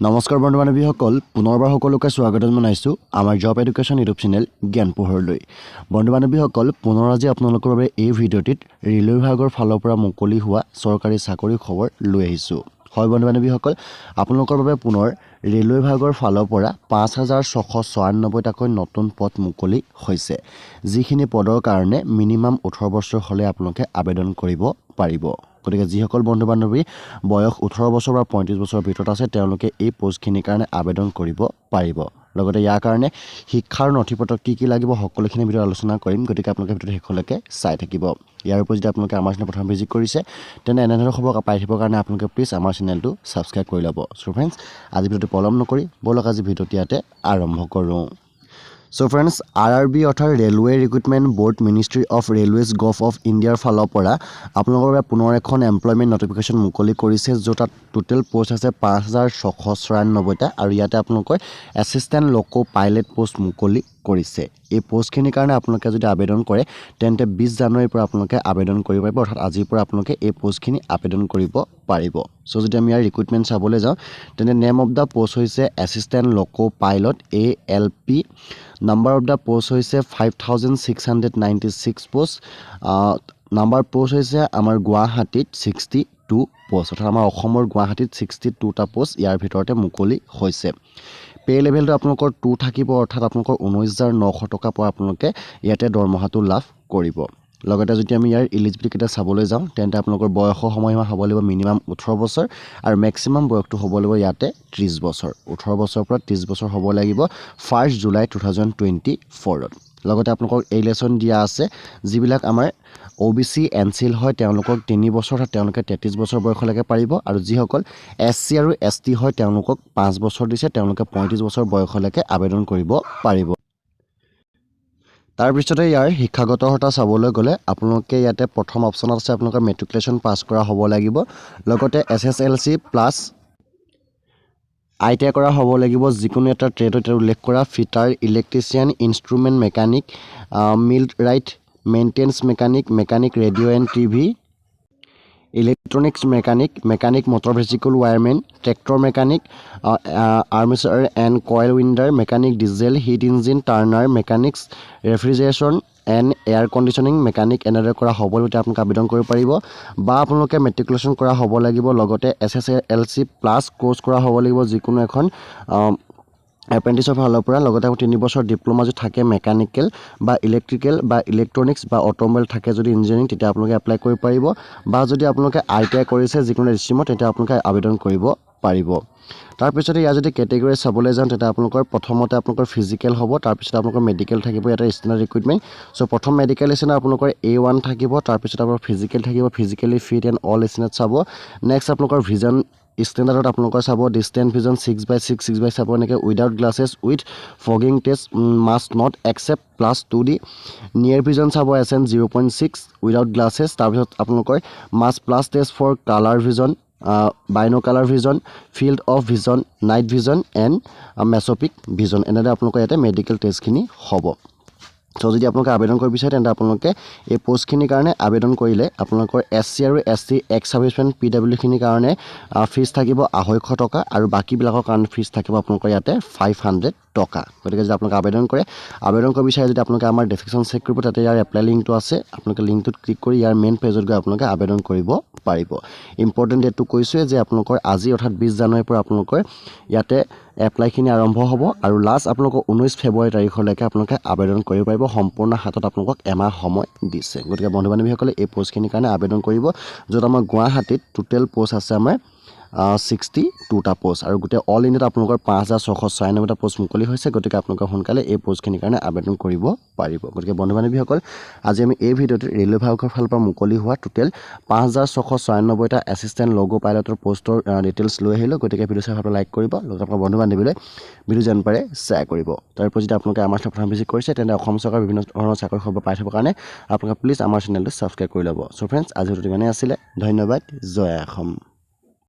নমস্কাৰ বন্ধু বান্ধৱীসকল পুনৰবাৰ সকলোকে স্বাগতম জনাইছোঁ আমাৰ জব এডুকেশ্যন ইউটিউব চেনেল জ্ঞান পোহৰলৈ বন্ধু বান্ধৱীসকল পুনৰ আজি আপোনালোকৰ বাবে এই ভিডিঅ'টিত ৰেলৱে বিভাগৰ ফালৰ পৰা মুকলি হোৱা চৰকাৰী চাকৰিৰ খবৰ লৈ আহিছোঁ হয় বন্ধু বান্ধৱীসকল আপোনালোকৰ বাবে পুনৰ ৰেলৱে বিভাগৰ ফালৰ পৰা 5696টাকৈ নতুন পদ মুকলি হৈছে যিখিনি পদৰ কাৰণে মিনিমাম 18 বছৰ হ'লে আপোনালোকে আবেদন কৰিব পাৰিব গতিকে যিসকল বন্ধু বান্ধৱী বয়স 18 বছৰ বা 35 বছৰৰ ভিতৰত আছে তেওঁলোকে এই পোষ্টখিনিৰ কাৰণে আবেদন কৰিব পাৰিব লগতে ইয়াৰ কাৰণে শিক্ষাৰ নথিপত্ৰ কি লাগিব সকলোখিনি ভিডিঅ' আলোচনা কৰিম গতিকে আপোনালোকে ভিডিঅ'টো শেষলৈকে চাই থাকিব ইয়াৰ উপৰি যদি আপোনালোকে আমাৰ চেনেল প্ৰথম ভিজিট কৰিছে তেনে এনেধৰণৰ খবৰ পাই থাকিবৰ কাৰণে আপোনালোকে প্লিজ আমাৰ চেনেলটো ছাবস্ক্ৰাইব কৰি ল'ব সো ফ্ৰেণ্ডছ আজি ভিডিঅ'টো পলম নকৰি বলক আজি ভিডিঅ'টো ইয়াতে আৰম্ভ কৰোঁ So friends, RRB অৰ্থাৎ railway recruitment board ministry of railways gov of ইণ্ডিয়াৰ ফালৰ পৰা আপোনালোকৰ বাবে পুনৰ এখন এমপ্লয়মেণ্ট নটিফিকেশ্যন মুকলি কৰিছে য'ত টোটেল পোষ্ট আছে 5694টা আৰু ইয়াতে আপোনালোকৰ এছিষ্টেণ্ট লোকো পাইলট পোষ্ট মুকলি কৰিছে এই পোষ্টখিনিৰ কাৰণে আপোনালোকে যদি আবেদন কৰে তেন্তে 20 জানুৱাৰীৰ পৰা আপোনালোকে আবেদন কৰিব পাৰিব অৰ্থাৎ আজিৰ পৰা আপোনালোকে এই পোষ্টখিনি আবেদন কৰিব পাৰিব সো যদি আমি ইয়াৰ ৰিক্ৰুটমেণ্ট চাবলৈ যাওঁ তেন্তে নেম অফ দ্য পোষ্ট হৈছে assistant loco pilot ALP Number of the post হৈছে 5696 post number post হৈছে আমাৰ গুৱাহাটীত 62 post অৰ্থাৎ আমাৰ অসমৰ গুৱাহাটীত 62টা post ইয়াৰ ভিতৰতে মুকলি হৈছে পে লেভেলটো আপোনালোকৰ 2 থাকিব অৰ্থাৎ আপোনালোকৰ 19900 টকা পৰা আপোনালোকে ইয়াতে দৰমহাটো লাভ কৰিব লগতে যদি আমি ইয়াৰ এলিজিবিলিটি চাবলৈ যাওঁ তেন্তে আপোনালোকৰ বয়সৰ সময়সীমা হ'ব লাগিব মিনিমাম 18 বছৰ আৰু ম্যাক্সিমাম বয়সটো হ'ব লাগিব ইয়াতে 30 বছৰ 18 বছৰৰ পৰা 30 বছৰ হ'ব লাগিব 1 জুলাই 2024 লগতে আপোনালোকক এলিগেশ্যন দিয়া আছে যিবিলাক আমাৰ OBC এনসিল হয় তেওঁলোকক 3 বছৰ আৰু তেওঁলোকে 33 বছৰ বয়সলৈকে পাৰিব আৰু যিসকল SC আৰু ST হয় তেওঁলোকক 5 বছৰ দিছে তেওঁলোকে 35 বছৰ বয়সলৈকে আবেদন কৰিব পাৰিব তাৰ পিছতে ইয়াৰ শিক্ষাগত অৰ্হতা চাবলৈ গ'লে আপোনালোকে ইয়াতে প্ৰথম অপচনত আছে আপোনালোকৰ মেট্ৰিকুলেশ্যন পাছ কৰা হ'ব লাগিব লগতে SSLC প্লাছ ITI কৰা হ'ব লাগিব যিকোনো এটা ট্ৰেডত উল্লেখ কৰা fitter electrician instrument mechanic millwright maintenance mechanic radio' and TV electronics mechanic motor vehicle wireman tractor mechanic armature and coil winder mechanic diesel heat engine turner mechanics refrigeration and air conditioning mechanic এনেদৰে কৰা হ'ব বুলি আপোনালোকে আবেদন কৰিব পাৰিব বা আপোনালোকে মেট্ৰিকুলেশ্যন কৰা হ'ব লাগিব লগতে SSLC প্লাছ কোৰ্চ কৰা হ'ব লাগিব যিকোনো এখন এপ্ৰেন্টিছৰ ফালৰ পৰা লগতে 3 বছৰ ডিপ্লোমা যদি থাকে মেকানিকেল বা ইলেক্ট্ৰিকেল বা ইলেক্ট্ৰনিক্স বা অটোমোবাইল থাকে যদি ইঞ্জিনিয়াৰিং তেতিয়া আপোনালোকে এপ্লাই কৰিব পাৰিব বা যদি আপোনালোকে ITI কৰিছে যিকোনো ষ্ট্ৰীমত তেতিয়া আপোনালোকে আবেদন কৰিব পাৰিব তাৰ পিছতে ইয়াৰ যদি কেটেগৰী চাবলৈ যাওঁ তেতিয়া আপোনালোকৰ প্ৰথমতে আপোনালোকৰ ফিজিকেল হ'ব তাৰ পিছত আপোনালোকৰ মেডিকেল থাকিব ইয়াতে ষ্টেণ্ডাৰ্ড ৰিক্ৰুটমেণ্ট সো প্ৰথম মেডিকেল ষ্টেণ্ডাৰ্ড আপোনালোকৰ A1 থাকিব তাৰ পিছত আপোনালোকৰ ফিজিকেল থাকিব physically fit and all standard চাব নেক্সট আপোনালোকৰ ভিজন ষ্টেণ্ডাৰ্ডত আপোনালোকৰ চাব ডিষ্টেন্স ভিজন 6/6 6/7 এনেকৈ without glasses with fogging test must not accept plus 2D near vision চাব SN 0.6 উইদাউট গ্লাছেছ তাৰপিছত আপোনালোকৰ must plus test for colour vision binocular vision field of vision night vision and mesopic vision এনেদৰে আপোনালোকৰ ইয়াতে medical টেষ্টখিনি হ'ব so যদি আপোনালোকে আবেদন কৰিব বিচাৰে তেন্তে আপোনালোকে এই পোষ্টখিনিৰ কাৰণে আবেদন কৰিলে আপোনালোকৰ SC আৰু ST এক্স সাৰ্ভিচমেন PW খিনিৰ কাৰণে ফিজ থাকিব 250 টকা আৰু বাকিবিলাকৰ কাৰণে ফিজ থাকিব আপোনালোকৰ ইয়াতে 500 টকা গতিকে যদি আপোনালোকে আবেদন কৰিব বিচাৰে যদি আপোনালোকে আমাৰ ডেসক্ৰিপশ্যন চেক কৰিব তাতে ইয়াৰ এপ্লাই লিংকটো আছে আপোনালোকে লিংকটোত ক্লিক কৰি ইয়াৰ মেইন পেজত গৈ আপোনালোকে আবেদন কৰিব পাৰিব ইম্পৰ্টেণ্ট ডেটটো কৈছোৱে যে আপোনালোকৰ আজি অৰ্থাৎ 20 জানুৱাৰীৰ পৰা আপোনালোকৰ ইয়াতে এপ্লাইখিনি আৰম্ভ হ'ব আৰু লাষ্ট আপোনালোকৰ 19 ফেব্ৰুৱাৰী তাৰিখলৈকে আপোনালোকে আবেদন কৰিব পাৰিব সম্পূৰ্ণ হাতত আপোনালোকক এমাহ সময় দিছে গতিকে বন্ধু বান্ধৱীসকলে এই পোষ্টখিনিৰ কাৰণে আবেদন কৰিব য'ত আমাৰ গুৱাহাটীত টোটেল পোষ্ট আছে আমাৰ 62টা পোষ্ট আৰু গোটেই অল ইণ্ডিয়াত আপোনালোকৰ 5696টা পোষ্ট মুকলি হৈছে গতিকে আপোনালোকে সোনকালে এই পোষ্টখিনিৰ কাৰণে আবেদন কৰিব পাৰিব গতিকে বন্ধু বান্ধৱীসকল আজি আমি এই ভিডিঅ'টোত ৰেলৱে বিভাগৰ ফালৰ পৰা মুকলি হোৱা টোটেল 5696টা এছিষ্টেণ্ট লোগো পাইলটৰ পোষ্টৰ ডিটেইলছ লৈ আহিলোঁ গতিকে ভিডিঅ' চাই ভাল লাইক কৰিব লগতে আপোনাৰ বন্ধু বান্ধৱীলৈ ভিডিঅ' যেন পাৰে শ্বেয়াৰ কৰিব তাৰ পিছত যদি আপোনালোকে আমাৰ চেনেল প্ৰথম ভিজিট কৰিছে তেন্তে অসম চৰকাৰৰ বিভিন্ন ধৰণৰ চাকৰি খবৰ পাই থকাৰ কাৰণে আপোনালোকে প্লিজ আমাৰ চেনেলটো ছাবস্ক্ৰাইব কৰি ল'ব সো ফ্ৰেণ্ডছ আজি ভিডিঅ'টো ইমানেই আছিলে ধন্যবাদ জয় অসম